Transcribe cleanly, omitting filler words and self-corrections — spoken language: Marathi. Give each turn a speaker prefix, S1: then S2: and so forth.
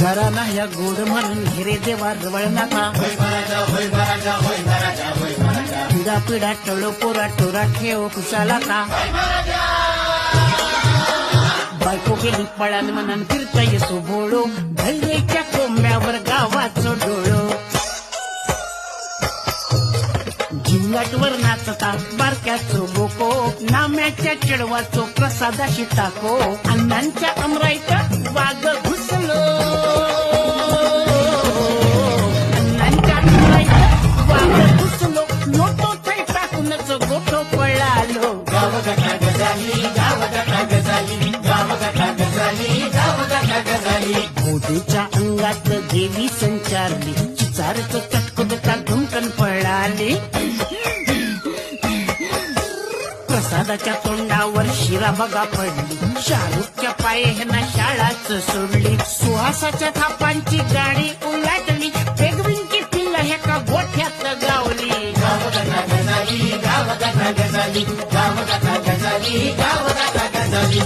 S1: घराला या गोड म्हणून हिरे देवा रवळ नका पिढा पिढा टळो पोरा टोरा ठेव कुशाला का बायको गेली पळाल म्हणून फिरता येतो बोळो धैर्याच्या कोंब्यावर गावाचं डोळो झिंगाटवर नाचता बारक्याचो बोको नाम्याच्या चढवाचो प्रसादाशी टाको अण्णांच्या अमराईत वाघ घुसलो अण्णांच्या अमराईत वाघ घुसलो नोटो थै टाकूनच गोठो पळालो गाव गटा गजाली गाव गटा गजाली गाव गटा गजाली गाव गटा गजाली गोदीच्या अंगात देवी संचारली चिचारच चटकुदता धुमकन पळाली प्रसादाच्या तोंडावर शिरा बघा पडली शाहरुखच्या पाये ह्यांना शाळाच सोडली सुहासाच्या थापांची गाडी उलटली पेगविंची पिल्ला ह्या का गोठ्यात गावली गाव गटा गजाली गाव गटा गजाली गाव गटा गजाली गाव गटा गजाली